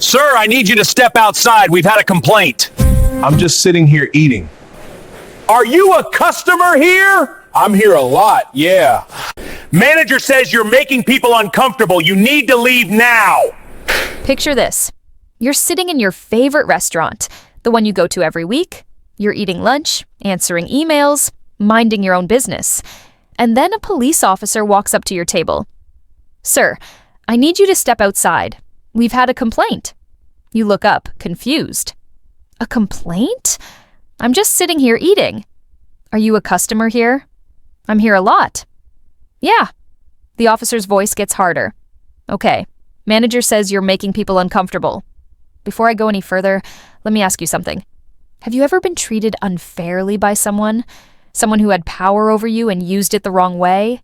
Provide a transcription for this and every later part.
Sir, I need you to step outside. We've had a complaint. I'm just sitting here eating. Are you a customer here? I'm here a lot, yeah. Manager says you're making people uncomfortable. You need to leave now. Picture this. You're sitting in your favorite restaurant, the one you go to every week. You're eating lunch, answering emails, minding your own business. And then a police officer walks up to your table. Sir, I need you to step outside. We've had a complaint. You look up, confused. A complaint? I'm just sitting here eating. Are you a customer here? I'm here a lot. Yeah. The officer's voice gets harder. Okay. Manager says you're making people uncomfortable. Before I go any further, let me ask you something. Have you ever been treated unfairly by someone? Someone who had power over you and used it the wrong way?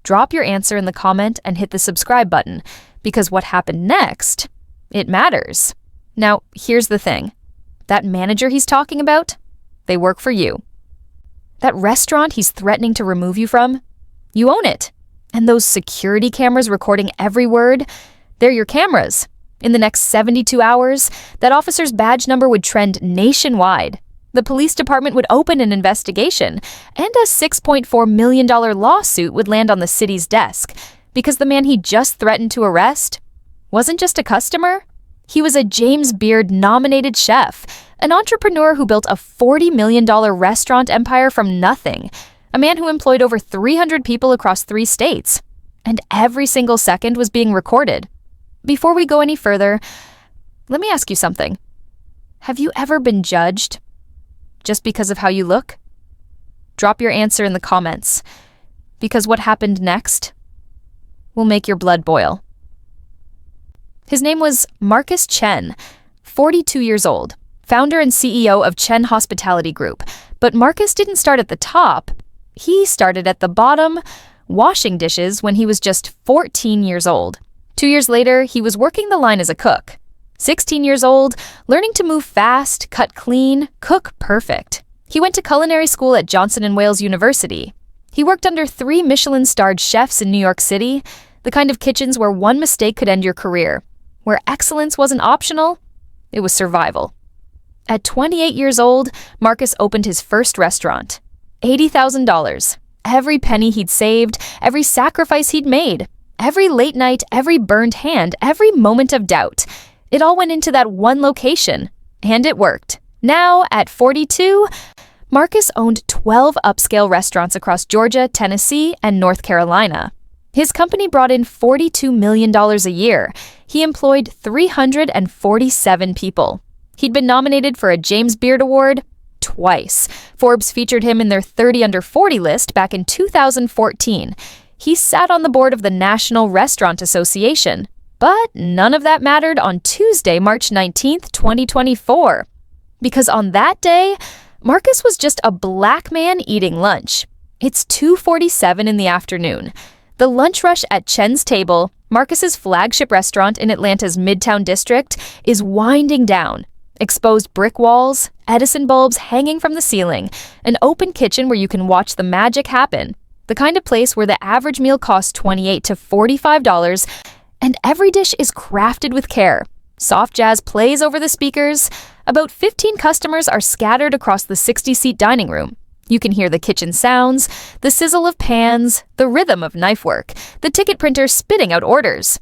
Drop your answer in the comment and hit the subscribe button, because what happened next, it matters. Now, here's the thing. That manager he's talking about, they work for you. That restaurant he's threatening to remove you from, you own it. And those security cameras recording every word, they're your cameras. In the next 72 hours, that officer's badge number would trend nationwide. The police department would open an investigation, and a $6.4 million lawsuit would land on the city's desk, because the man he just threatened to arrest wasn't just a customer. He was a James Beard-nominated chef, an entrepreneur who built a $40 million restaurant empire from nothing, a man who employed over 300 people across 3 states, and every single second was being recorded. Before we go any further, let me ask you something. Have you ever been judged just because of how you look? Drop your answer in the comments, because what happened next will make your blood boil. His name was Marcus Chen, 42 years old, founder and CEO of Chen Hospitality Group. But Marcus didn't start at the top. He started at the bottom, washing dishes when he was just 14 years old. 2 years later, he was working the line as a cook. 16 years old, learning to move fast, cut clean, cook perfect. He went to culinary school at Johnson & Wales University. He worked under 3 Michelin-starred chefs in New York City, the kind of kitchens where one mistake could end your career, where excellence wasn't optional, it was survival. At 28 years old, Marcus opened his first restaurant. $80,000. Every penny he'd saved, every sacrifice he'd made, every late night, every burned hand, every moment of doubt. It all went into that one location, and it worked. Now, at 42, Marcus owned 12 upscale restaurants across Georgia, Tennessee, and North Carolina. His company brought in $42 million a year. He employed 347 people. He'd been nominated for a James Beard Award twice. Forbes featured him in their 30 Under 40 list back in 2014. He sat on the board of the National Restaurant Association. But none of that mattered on Tuesday, March 19th, 2024. Because on that day, Marcus was just a black man eating lunch. It's 2:47 in the afternoon. The lunch rush at Chen's Table, Marcus's flagship restaurant in Atlanta's Midtown District, is winding down. Exposed brick walls, Edison bulbs hanging from the ceiling, an open kitchen where you can watch the magic happen. The kind of place where the average meal costs $28 to $45, and every dish is crafted with care. Soft jazz plays over the speakers. About 15 customers are scattered across the 60-seat dining room. You can hear the kitchen sounds, the sizzle of pans, the rhythm of knife work, the ticket printer spitting out orders.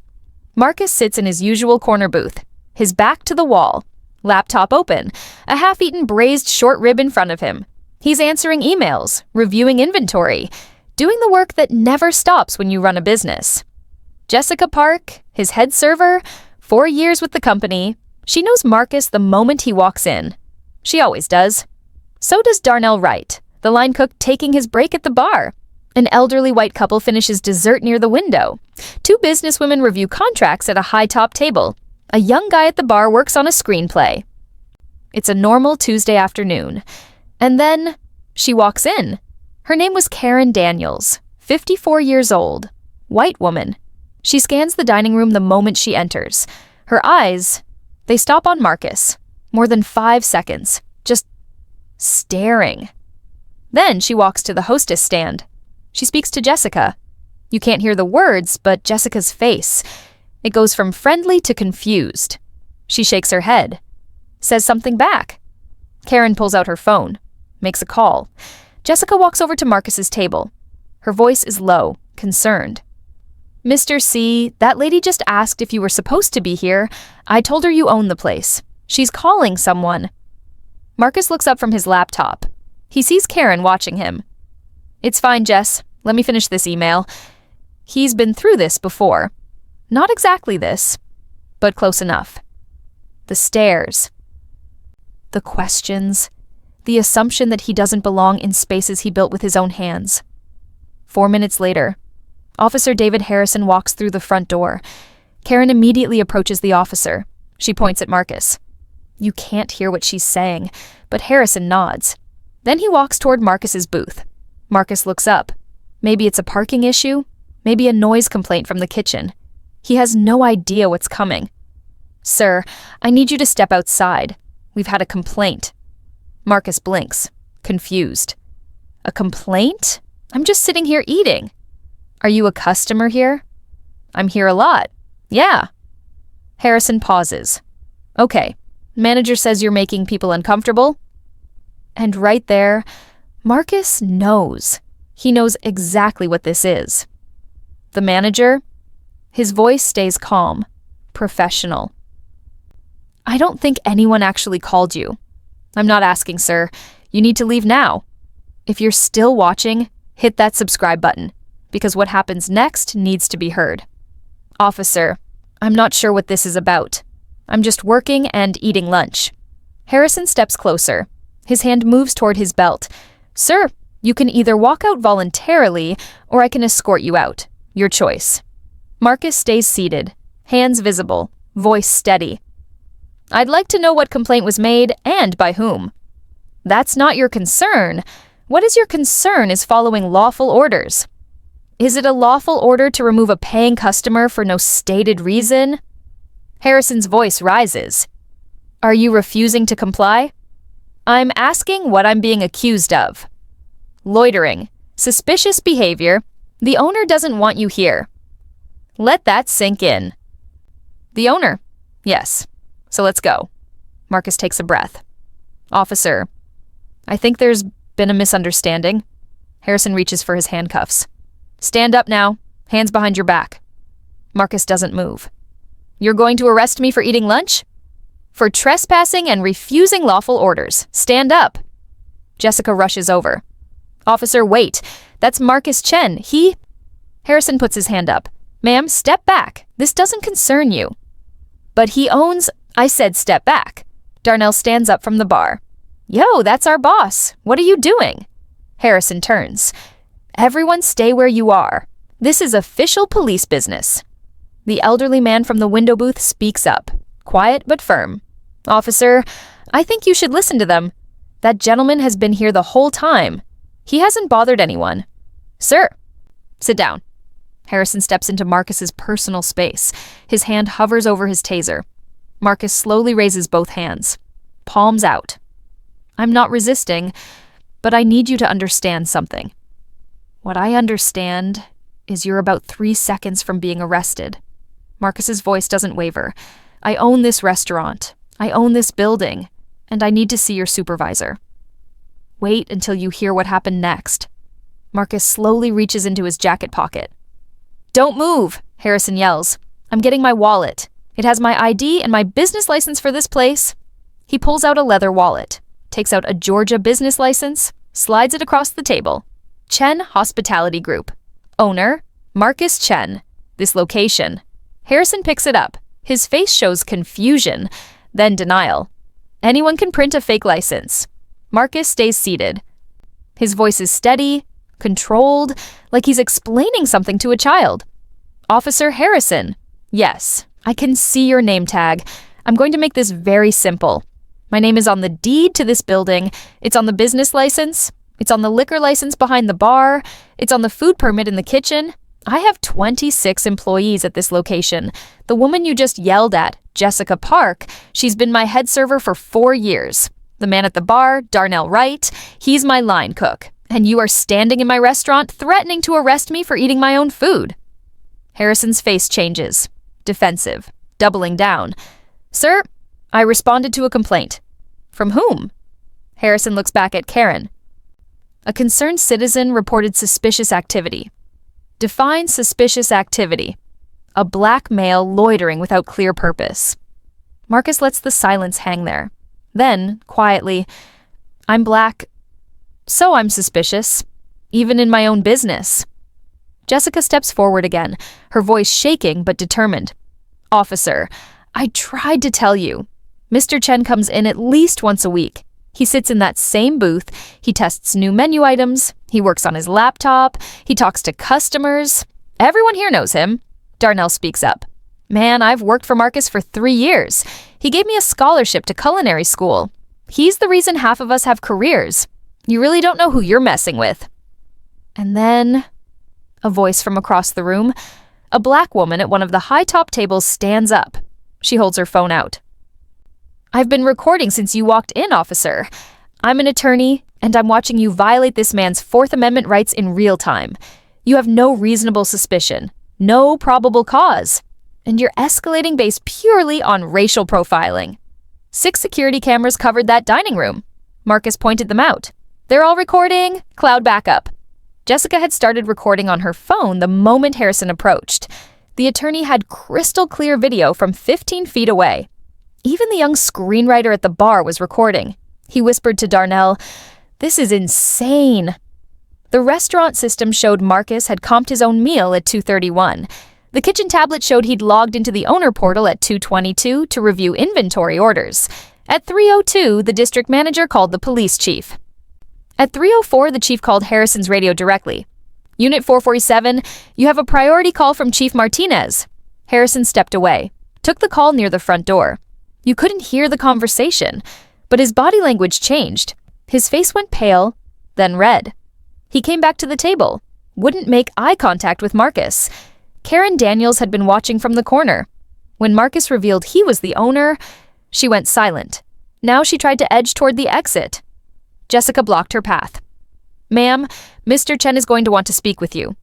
Marcus sits in his usual corner booth, his back to the wall, laptop open, a half-eaten braised short rib in front of him. He's answering emails, reviewing inventory, doing the work that never stops when you run a business. Jessica Park, his head server, 4 years with the company. She knows Marcus the moment he walks in. She always does. So does Darnell Wright, the line cook taking his break at the bar. An elderly white couple finishes dessert near the window. 2 businesswomen review contracts at a high-top table. A young guy at the bar works on a screenplay. It's a normal Tuesday afternoon. And then she walks in. Her name was Karen Daniels, 54 years old, white woman. She scans the dining room the moment she enters. Her eyes, they stop on Marcus. More than 5 seconds, just staring. Then she walks to the hostess stand. She speaks to Jessica. You can't hear the words, but Jessica's face. It goes from friendly to confused. She shakes her head, says something back. Karen pulls out her phone, makes a call. Jessica walks over to Marcus's table. Her voice is low, concerned. Mr. C, that lady just asked if you were supposed to be here. I told her you own the place. She's calling someone. Marcus looks up from his laptop. He sees Karen watching him. It's fine, Jess. Let me finish this email. He's been through this before. Not exactly this, but close enough. The stares. The questions. The assumption that he doesn't belong in spaces he built with his own hands. 4 minutes later, Officer David Harrison walks through the front door. Karen immediately approaches the officer. She points at Marcus. You can't hear what she's saying, but Harrison nods. Then he walks toward Marcus's booth. Marcus looks up. Maybe it's a parking issue, maybe a noise complaint from the kitchen. He has no idea what's coming. Sir, I need you to step outside. We've had a complaint. Marcus blinks, confused. A complaint? I'm just sitting here eating. Are you a customer here? I'm here a lot. Yeah. Harrison pauses. Okay. Manager says you're making people uncomfortable. And right there, Marcus knows. He knows exactly what this is. The manager? His voice stays calm, professional. I don't think anyone actually called you. I'm not asking, sir. You need to leave now. If you're still watching, hit that subscribe button, because what happens next needs to be heard. Officer, I'm not sure what this is about. I'm just working and eating lunch. Harrison steps closer. His hand moves toward his belt. Sir, you can either walk out voluntarily, or I can escort you out. Your choice. Marcus stays seated, hands visible, voice steady. I'd like to know what complaint was made and by whom. That's not your concern. What is your concern is following lawful orders. Is it a lawful order to remove a paying customer for no stated reason? Harrison's voice rises. Are you refusing to comply? I'm asking what I'm being accused of. Loitering, suspicious behavior. The owner doesn't want you here. Let that sink in. The owner? Yes. So let's go. Marcus takes a breath. Officer, I think there's been a misunderstanding. Harrison reaches for his handcuffs. Stand up now. Hands behind your back. Marcus doesn't move. You're going to arrest me for eating lunch? For trespassing and refusing lawful orders. Stand up. Jessica rushes over. Officer, wait. That's Marcus Chen. Harrison puts his hand up. Ma'am, step back. This doesn't concern you. But he owns... I said step back. Darnell stands up from the bar. Yo, that's our boss. What are you doing? Harrison turns. Everyone stay where you are. This is official police business. The elderly man from the window booth speaks up, quiet but firm. Officer, I think you should listen to them. That gentleman has been here the whole time. He hasn't bothered anyone. Sir, sit down. Harrison steps into Marcus's personal space. His hand hovers over his taser. Marcus slowly raises both hands, palms out. I'm not resisting, but I need you to understand something. What I understand is you're about 3 seconds from being arrested. Marcus's voice doesn't waver. I own this restaurant. I own this building, and I need to see your supervisor. Wait until you hear what happened next. Marcus slowly reaches into his jacket pocket. Don't move, Harrison yells. I'm getting my wallet. It has my ID and my business license for this place. He pulls out a leather wallet, takes out a Georgia business license, slides it across the table. Chen Hospitality Group. Owner, Marcus Chen. This location. Harrison picks it up. His face shows confusion, then denial. Anyone can print a fake license. Marcus stays seated. His voice is steady, controlled, like he's explaining something to a child. Officer Harrison. Yes, I can see your name tag. I'm going to make this very simple. My name is on the deed to this building. It's on the business license. It's on the liquor license behind the bar. It's on the food permit in the kitchen. I have 26 employees at this location. The woman you just yelled at, Jessica Park, she's been my head server for 4 years. The man at the bar, Darnell Wright, he's my line cook. And you are standing in my restaurant threatening to arrest me for eating my own food. Harrison's face changes. Defensive. Doubling down. Sir, I responded to a complaint. From whom? Harrison looks back at Karen. A concerned citizen reported suspicious activity. Define suspicious activity. A black male loitering without clear purpose. Marcus lets the silence hang there. Then, quietly, I'm black, so I'm suspicious, even in my own business. Jessica steps forward again, her voice shaking but determined. Officer, I tried to tell you. Mr. Chen comes in at least once a week. He sits in that same booth, he tests new menu items, he works on his laptop, he talks to customers. Everyone here knows him. Darnell speaks up. Man, I've worked for Marcus for 3 years. He gave me a scholarship to culinary school. He's the reason half of us have careers. You really don't know who you're messing with. And then, a voice from across the room. A black woman at one of the high-top tables stands up. She holds her phone out. I've been recording since you walked in, officer. I'm an attorney, and I'm watching you violate this man's Fourth Amendment rights in real time. You have no reasonable suspicion, no probable cause, and you're escalating based purely on racial profiling. 6 security cameras covered that dining room. Marcus pointed them out. They're all recording. Cloud backup. Jessica had started recording on her phone the moment Harrison approached. The attorney had crystal clear video from 15 feet away. Even the young screenwriter at the bar was recording. He whispered to Darnell, "This is insane." The restaurant system showed Marcus had comped his own meal at 2:31. The kitchen tablet showed he'd logged into the owner portal at 2:22 to review inventory orders. At 3:02, the district manager called the police chief. At 3:04, the chief called Harrison's radio directly. Unit 447, you have a priority call from Chief Martinez. Harrison stepped away, took the call near the front door. You couldn't hear the conversation, but his body language changed. His face went pale, then red. He came back to the table, wouldn't make eye contact with Marcus. Karen Daniels had been watching from the corner. When Marcus revealed he was the owner, she went silent. Now she tried to edge toward the exit. Jessica blocked her path. Ma'am, Mr. Chen is going to want to speak with you.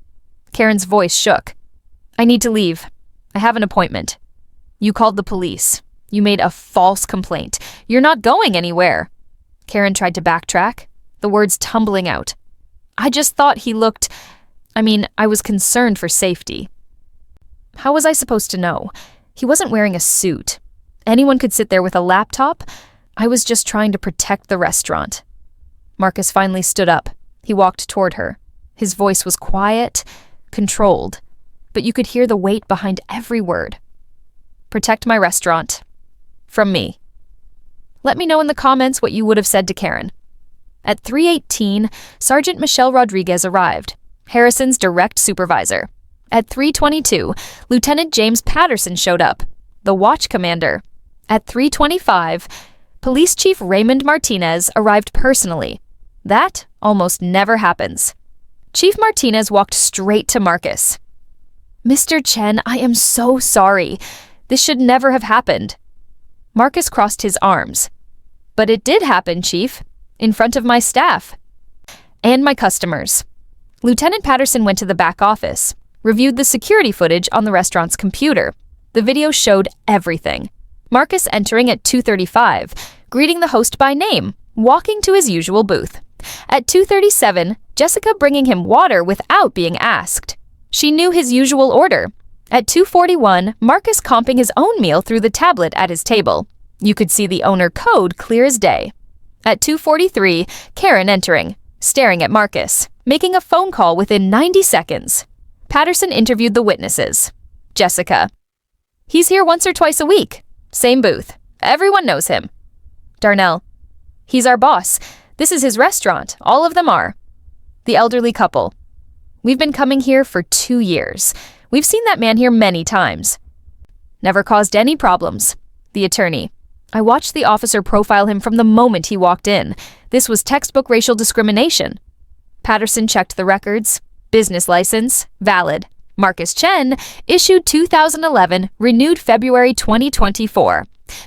Karen's voice shook. I need to leave. I have an appointment. You called the police. You made a false complaint. You're not going anywhere. Karen tried to backtrack, the words tumbling out. I just thought he looked... I was concerned for safety. How was I supposed to know? He wasn't wearing a suit. Anyone could sit there with a laptop. I was just trying to protect the restaurant. Marcus finally stood up. He walked toward her. His voice was quiet, controlled, but you could hear the weight behind every word. Protect my restaurant. From me. Let me know in the comments what you would have said to Karen. At 3:18, Sergeant Michelle Rodriguez arrived, Harrison's direct supervisor. At 3:22, Lieutenant James Patterson showed up, the watch commander. At 3:25, Police Chief Raymond Martinez arrived personally. That almost never happens. Chief Martinez walked straight to Marcus. Mr. Chen, I am so sorry. This should never have happened. Marcus crossed his arms. But it did happen, Chief, in front of my staff. And my customers. Lieutenant Patterson went to the back office, reviewed the security footage on the restaurant's computer. The video showed everything. Marcus entering at 2:35, greeting the host by name, walking to his usual booth. At 2:37, Jessica bringing him water without being asked. She knew his usual order. At 2:41, Marcus comping his own meal through the tablet at his table. You could see the owner code clear as day. At 2:43, Karen entering, staring at Marcus, making a phone call within 90 seconds. Patterson interviewed the witnesses. Jessica. He's here once or twice a week. Same booth. Everyone knows him. Darnell. He's our boss. This is his restaurant. All of them are. The elderly couple. We've been coming here for 2 years. We've seen that man here many times. Never caused any problems. The attorney. I watched the officer profile him from the moment he walked in. This was textbook racial discrimination. Patterson checked the records. Business license, valid. Marcus Chen, issued 2011, renewed February 2024.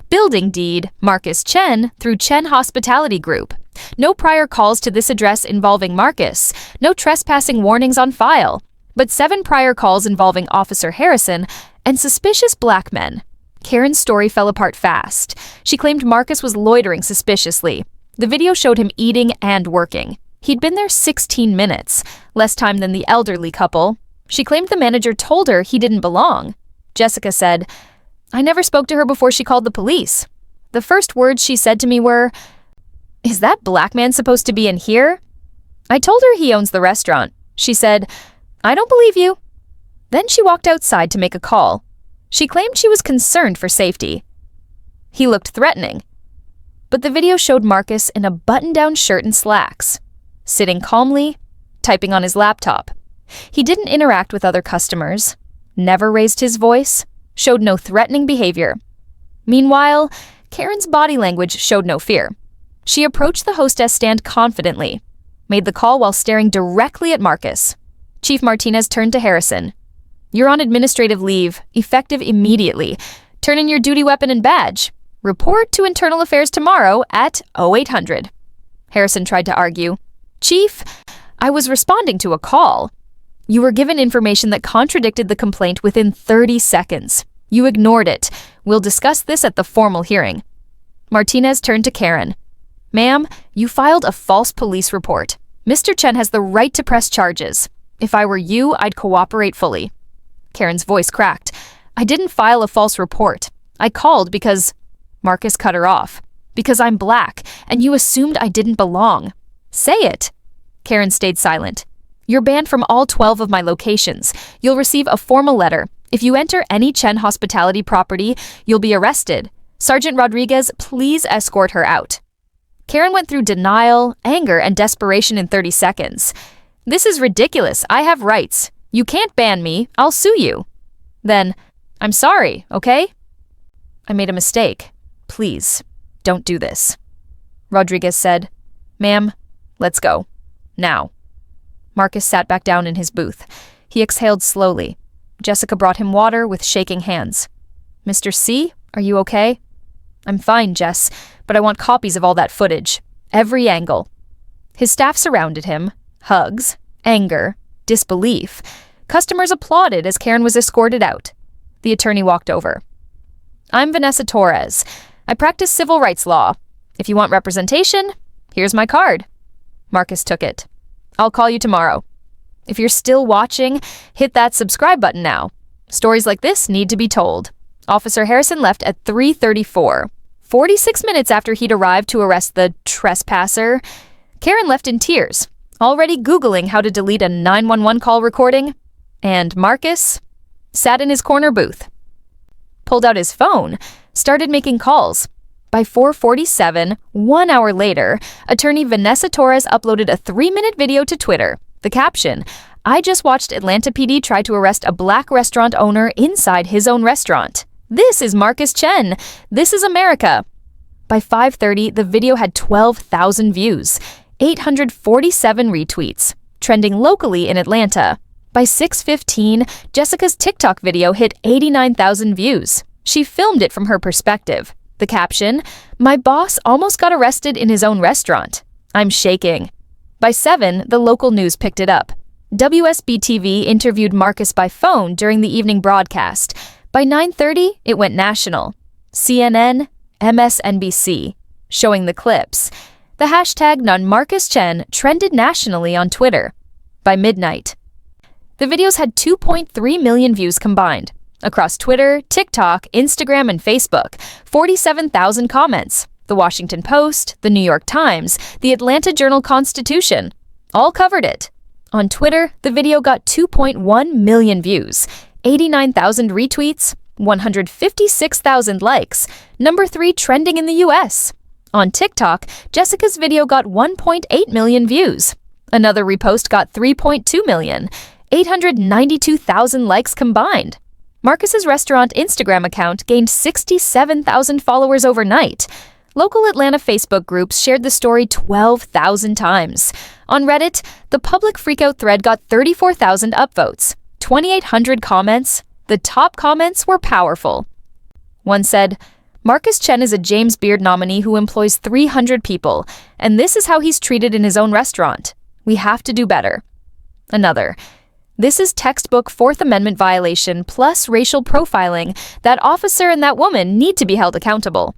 Building deed, Marcus Chen, through Chen Hospitality Group. No prior calls to this address involving Marcus. No trespassing warnings on file. But 7 prior calls involving Officer Harrison and suspicious black men. Karen's story fell apart fast. She claimed Marcus was loitering suspiciously. The video showed him eating and working. He'd been there 16 minutes, less time than the elderly couple. She claimed the manager told her he didn't belong. Jessica said, "I never spoke to her before she called the police. The first words she said to me were, 'Is that black man supposed to be in here?' I told her he owns the restaurant. She said, 'I don't believe you.' Then she walked outside to make a call. She claimed she was concerned for safety. He looked threatening. But the video showed Marcus in a button-down shirt and slacks, sitting calmly, typing on his laptop. He didn't interact with other customers, never raised his voice, showed no threatening behavior. Meanwhile, Karen's body language showed no fear. She approached the hostess stand confidently, made the call while staring directly at Marcus. Chief Martinez turned to Harrison. "You're on administrative leave, effective immediately. Turn in your duty weapon and badge. Report to Internal Affairs tomorrow at 0800. Harrison tried to argue. "Chief, I was responding to a call. You were given information that contradicted the complaint within 30 seconds. You ignored it. We'll discuss this at the formal hearing." Martinez turned to Karen. "Ma'am, you filed a false police report. Mr. Chen has the right to press charges. If I were you, I'd cooperate fully." Karen's voice cracked. "I didn't file a false report. I called because—" Marcus cut her off. "Because I'm black, and you assumed I didn't belong. Say it." Karen stayed silent. "You're banned from all 12 of my locations. You'll receive a formal letter. If you enter any Chen hospitality property, you'll be arrested. Sergeant Rodriguez, please escort her out." Karen went through denial, anger, and desperation in 30 seconds. "This is ridiculous. I have rights. You can't ban me. I'll sue you." Then, "I'm sorry, okay? I made a mistake. Please, don't do this." Rodriguez said, "Ma'am, let's go. Now." Marcus sat back down in his booth. He exhaled slowly. Jessica brought him water with shaking hands. "Mr. C, are you okay?" "I'm fine, Jess, but I want copies of all that footage. Every angle." His staff surrounded him. Hugs, anger, disbelief. Customers applauded as Karen was escorted out. The attorney walked over. "I'm Vanessa Torres. I practice civil rights law. If you want representation, here's my card." Marcus took it. "I'll call you tomorrow. If you're still watching, hit that subscribe button now. Stories like this need to be told." Officer Harrison left at 3:34. 46 minutes after he'd arrived to arrest the trespasser, Karen left in tears, already Googling how to delete a 911 call recording, and Marcus sat in his corner booth, pulled out his phone, started making calls. By 4:47, 1 hour later, attorney Vanessa Torres uploaded a 3-minute video to Twitter. The caption, "I just watched Atlanta PD try to arrest a black restaurant owner inside his own restaurant. This is Marcus Chen. This is America." By 5:30, the video had 12,000 views, 847 retweets, trending locally in Atlanta. By 6:15, Jessica's TikTok video hit 89,000 views. She filmed it from her perspective. The caption, "My boss almost got arrested in his own restaurant. I'm shaking." By 7, the local news picked it up. WSB-TV interviewed Marcus by phone during the evening broadcast. By 9:30, it went national. CNN, MSNBC, showing the clips. The hashtag #NonMarcusChen trended nationally on Twitter. By midnight, the videos had 2.3 million views combined. Across Twitter, TikTok, Instagram, and Facebook, 47,000 comments. The Washington Post, the New York Times, the Atlanta Journal-Constitution, all covered it. On Twitter, the video got 2.1 million views, 89,000 retweets, 156,000 likes, number 3 trending in the US. On TikTok, Jessica's video got 1.8 million views. Another repost got 3.2 million, 892,000 likes combined. Marcus's restaurant Instagram account gained 67,000 followers overnight. Local Atlanta Facebook groups shared the story 12,000 times. On Reddit, the public freakout thread got 34,000 upvotes, 2,800 comments. The top comments were powerful. One said, "Marcus Chen is a James Beard nominee who employs 300 people, and this is how he's treated in his own restaurant. We have to do better." Another, This is textbook Fourth Amendment violation plus racial profiling. That officer and that woman need to be held accountable.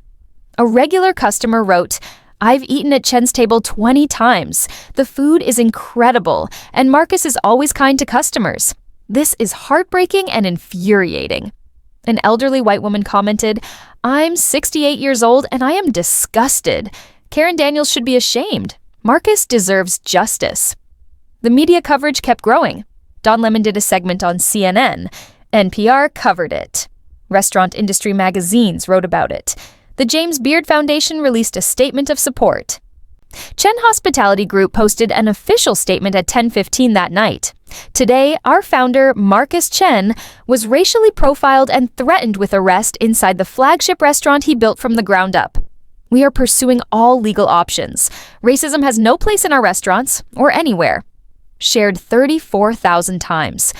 A regular customer wrote, "I've eaten at Chen's table 20 times. The food is incredible, and Marcus is always kind to customers. This is heartbreaking and infuriating." An elderly white woman commented, "I'm 68 years old and I am disgusted. Karen Daniels should be ashamed. Marcus deserves justice." The media coverage kept growing. Don Lemon did a segment on CNN. NPR covered it. Restaurant industry magazines wrote about it. The James Beard Foundation released a statement of support. Chen Hospitality Group posted an official statement at 10:15 that night. Today, our founder, Marcus Chen, was racially profiled and threatened with arrest inside the flagship restaurant he built from the ground up. We are pursuing all legal options. Racism has no place in our restaurants or anywhere. Shared 34,000 times.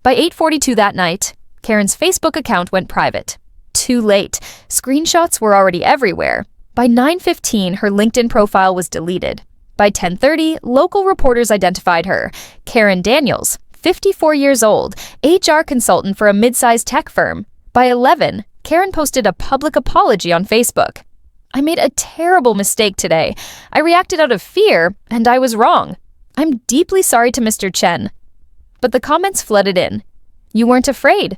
By 8:42 that night, Karen's Facebook account went private. Too late. Screenshots were already everywhere. By 9:15, her LinkedIn profile was deleted. By 10:30, local reporters identified her. Karen Daniels, 54 years old, HR consultant for a mid-sized tech firm. By 11, Karen posted a public apology on Facebook. "I made a terrible mistake today. I reacted out of fear, and I was wrong. I'm deeply sorry to Mr. Chen." But the comments flooded in. "You weren't afraid.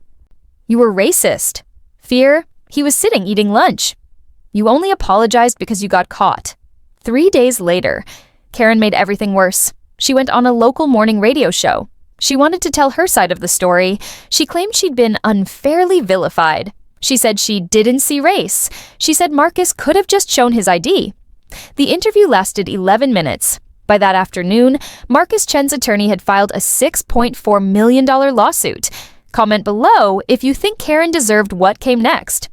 You were racist. Fear, he was sitting eating lunch. You only apologized because you got caught." 3 days later, Karen made everything worse. She went on a local morning radio show. She wanted to tell her side of the story. She claimed she'd been unfairly vilified. She said she didn't see race. She said Marcus could have just shown his ID. The interview lasted 11 minutes. By that afternoon, Marcus Chen's attorney had filed a $6.4 million lawsuit. Comment below if you think Karen deserved what came next.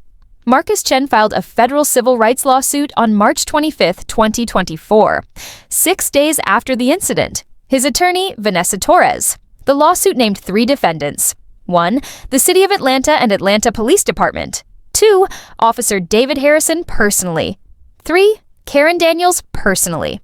Marcus Chen filed a federal civil rights lawsuit on March 25, 2024, 6 days after the incident. His attorney, Vanessa Torres. The lawsuit named 3 defendants. 1. The City of Atlanta and Atlanta Police Department. 2. Officer David Harrison personally. 3. Karen Daniels personally.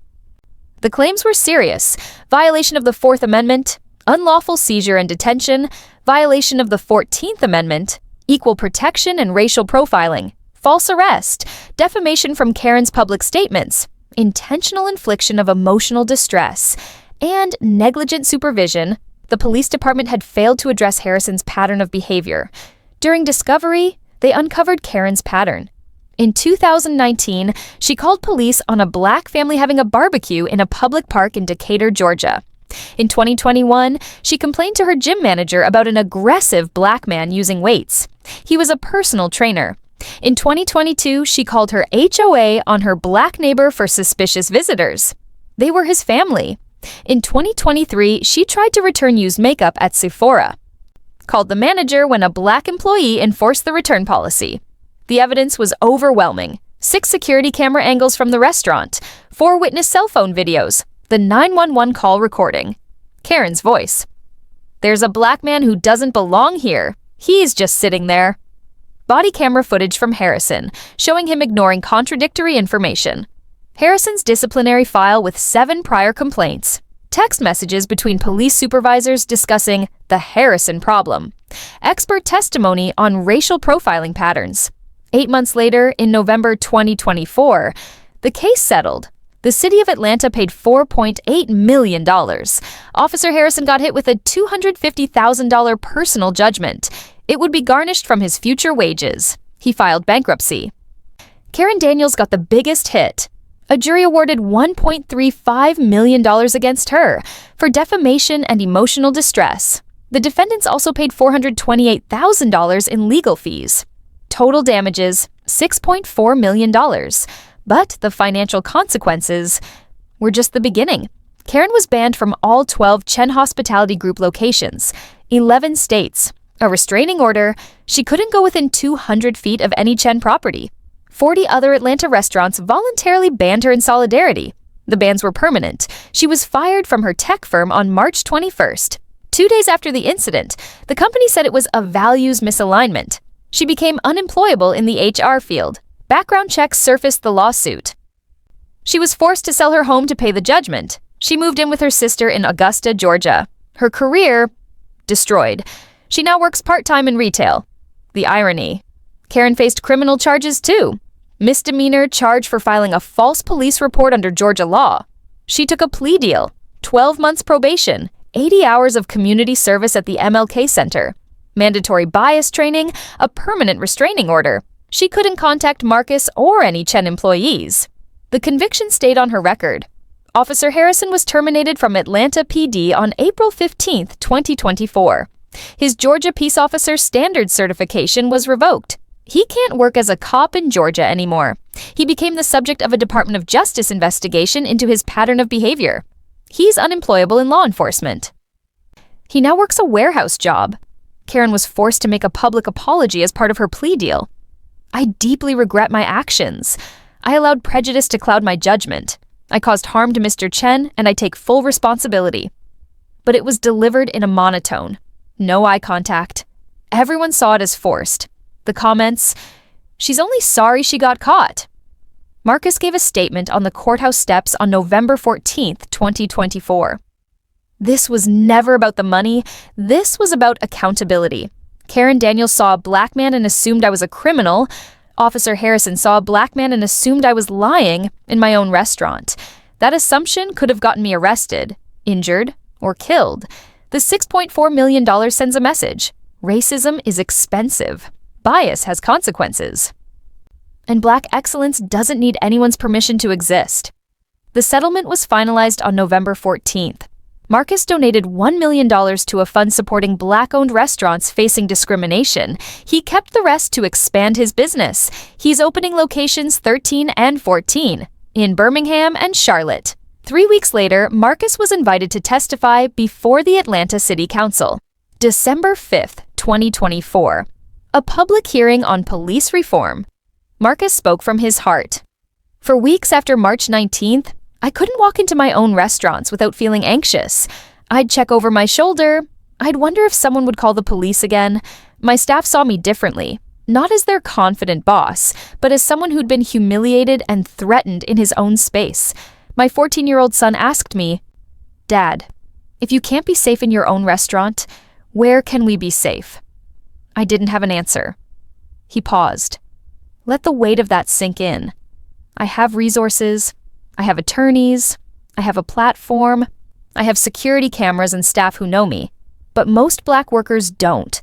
The claims were serious: violation of the Fourth Amendment, unlawful seizure and detention, violation of the 14th Amendment, equal protection and racial profiling, false arrest, defamation from Karen's public statements, intentional infliction of emotional distress, and negligent supervision. The police department had failed to address Harrison's pattern of behavior. During discovery, they uncovered Karen's pattern. In 2019, she called police on a black family having a barbecue in a public park in Decatur, Georgia. In 2021, she complained to her gym manager about an aggressive black man using weights. He was a personal trainer. In 2022, she called her HOA on her black neighbor for suspicious visitors. They were his family. In 2023, she tried to return used makeup at Sephora. Called the manager when a black employee enforced the return policy. The evidence was overwhelming. 6 security camera angles from the restaurant, 4 witness cell phone videos, the 911 call recording. Karen's voice. "There's a black man who doesn't belong here. He's just sitting there." Body camera footage from Harrison, showing him ignoring contradictory information. Harrison's disciplinary file with 7 prior complaints. Text messages between police supervisors discussing the Harrison problem. Expert testimony on racial profiling patterns. 8 months later, in November 2024, the case settled. The City of Atlanta paid $4.8 million. Officer Harrison got hit with a $250,000 personal judgment. It would be garnished from his future wages. He filed bankruptcy. Karen Daniels got the biggest hit. A jury awarded $1.35 million against her for defamation and emotional distress. The defendants also paid $428,000 in legal fees. Total damages, $6.4 million. But the financial consequences were just the beginning. Karen was banned from all 12 Chen Hospitality Group locations, 11 states. A restraining order, she couldn't go within 200 feet of any Chen property. 40 other Atlanta restaurants voluntarily banned her in solidarity. The bans were permanent. She was fired from her tech firm on March 21st. 2 days after the incident, the company said it was a values misalignment. She became unemployable in the HR field. Background checks surfaced the lawsuit. She was forced to sell her home to pay the judgment. She moved in with her sister in Augusta, Georgia. Her career destroyed. She now works part-time in retail. The irony. Karen faced criminal charges too. Misdemeanor charge for filing a false police report under Georgia law. She took a plea deal, 12 months probation, 80 hours of community service at the MLK Center, mandatory bias training, a permanent restraining order. She couldn't contact Marcus or any Chen employees. The conviction stayed on her record. Officer Harrison was terminated from Atlanta PD on April 15, 2024. His Georgia Peace Officer Standard certification was revoked. He can't work as a cop in Georgia anymore. He became the subject of a Department of Justice investigation into his pattern of behavior. He's unemployable in law enforcement. He now works a warehouse job. Karen was forced to make a public apology as part of her plea deal. I deeply regret my actions. I allowed prejudice to cloud my judgment. I caused harm to Mr. Chen, and I take full responsibility. But it was delivered in a monotone. No eye contact. Everyone saw it as forced. The comments, "She's only sorry she got caught." Marcus gave a statement on the courthouse steps on November 14, 2024. This was never about the money. This was about accountability. Karen Daniels saw a black man and assumed I was a criminal. Officer Harrison saw a black man and assumed I was lying in my own restaurant. That assumption could have gotten me arrested, injured, or killed. The $6.4 million sends a message. Racism is expensive. Bias has consequences. And black excellence doesn't need anyone's permission to exist. The settlement was finalized on November 14th. Marcus donated $1 million to a fund supporting black-owned restaurants facing discrimination. He kept the rest to expand his business. He's opening locations 13 and 14 in Birmingham and Charlotte. 3 weeks later, Marcus was invited to testify before the Atlanta City Council. December 5th, 2024. A public hearing on police reform. Marcus spoke from his heart. For weeks after March 19th, I couldn't walk into my own restaurants without feeling anxious. I'd check over my shoulder. I'd wonder if someone would call the police again. My staff saw me differently, not as their confident boss, but as someone who'd been humiliated and threatened in his own space. My 14-year-old son asked me, "Dad, if you can't be safe in your own restaurant, where can we be safe?" I didn't have an answer. He paused. Let the weight of that sink in. I have resources. I have attorneys. I have a platform. I have security cameras and staff who know me. But most black workers don't.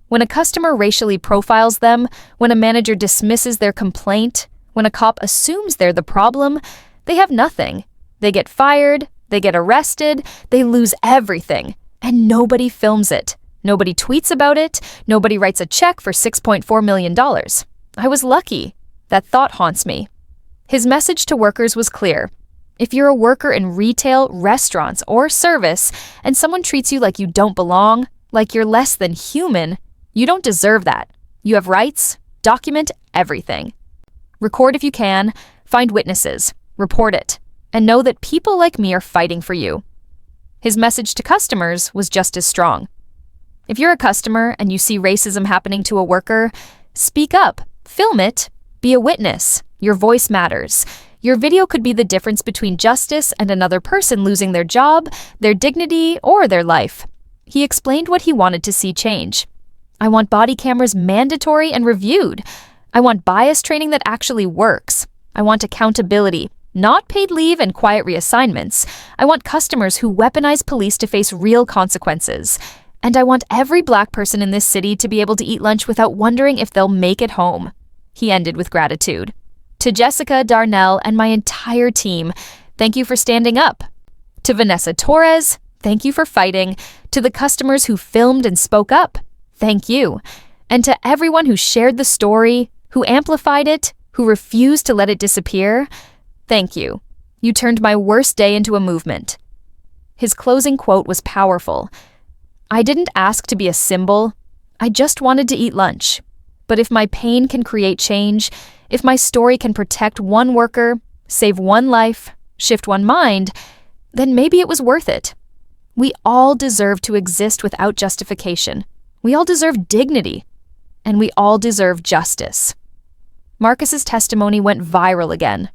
When a customer racially profiles them, when a manager dismisses their complaint, when a cop assumes they're the problem, they have nothing. They get fired, they get arrested, they lose everything, and nobody films it. Nobody tweets about it. Nobody writes a check for $6.4 million. I was lucky. That thought haunts me. His message to workers was clear. If you're a worker in retail, restaurants, or service, and someone treats you like you don't belong, like you're less than human, you don't deserve that. You have rights. Document everything. Record if you can. Find witnesses. Report it. And know that people like me are fighting for you. His message to customers was just as strong. If you're a customer and you see racism happening to a worker, speak up, film it, be a witness. Your voice matters. Your video could be the difference between justice and another person losing their job, their dignity, or their life. He explained what he wanted to see change. I want body cameras mandatory and reviewed. I want bias training that actually works. I want accountability, not paid leave and quiet reassignments. I want customers who weaponize police to face real consequences. And I want every black person in this city to be able to eat lunch without wondering if they'll make it home. He ended with gratitude. To Jessica, Darnell, and my entire team, thank you for standing up. To Vanessa Torres, thank you for fighting. To the customers who filmed and spoke up, thank you. And to everyone who shared the story, who amplified it, who refused to let it disappear, thank you. You turned my worst day into a movement. His closing quote was powerful. I didn't ask to be a symbol. I just wanted to eat lunch. But if my pain can create change, if my story can protect one worker, save one life, shift one mind, then maybe it was worth it. We all deserve to exist without justification. We all deserve dignity. And we all deserve justice. Marcus's testimony went viral again.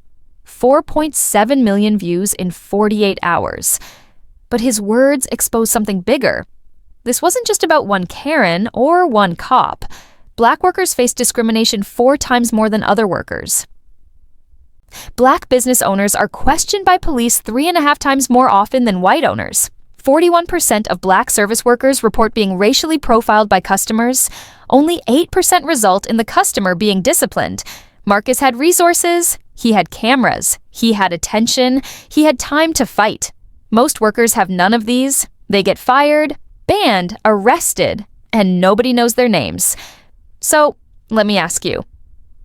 4.7 million views in 48 hours. But his words expose something bigger. This wasn't just about one Karen or one cop. Black workers face discrimination 4 times more than other workers. Black business owners are questioned by police 3.5 times more often than white owners. 41% of black service workers report being racially profiled by customers. Only 8% result in the customer being disciplined. Marcus had resources, he had cameras, he had attention, he had time to fight. Most workers have none of these. They get fired, banned, arrested, and nobody knows their names. So, let me ask you,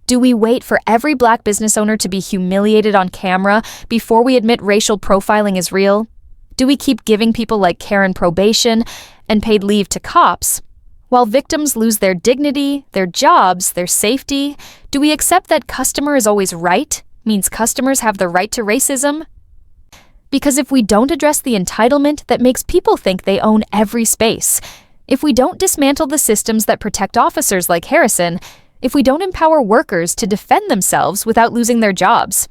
do we wait for every black business owner to be humiliated on camera before we admit racial profiling is real? Do we keep giving people like Karen probation and paid leave to cops, while victims lose their dignity, their jobs, their safety? Do we accept that customer is always right, means customers have the right to racism? Because if we don't address the entitlement that makes people think they own every space, if we don't dismantle the systems that protect officers like Harrison, if we don't empower workers to defend themselves without losing their jobs,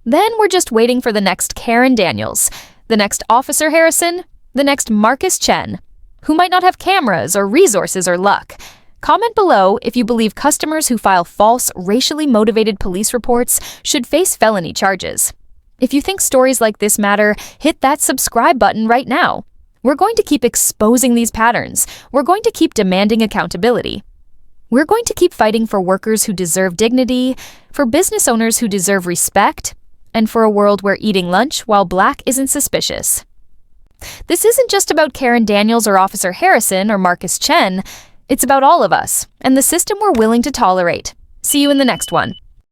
then we're just waiting for the next Karen Daniels, the next Officer Harrison, the next Marcus Chen, who might not have cameras or resources or luck. Comment below if you believe customers who file false, racially motivated police reports should face felony charges. If you think stories like this matter, hit that subscribe button right now. We're going to keep exposing these patterns. We're going to keep demanding accountability. We're going to keep fighting for workers who deserve dignity, for business owners who deserve respect, and for a world where eating lunch while black isn't suspicious. This isn't just about Karen Daniels or Officer Harrison or Marcus Chen. It's about all of us and the system we're willing to tolerate. See you in the next one.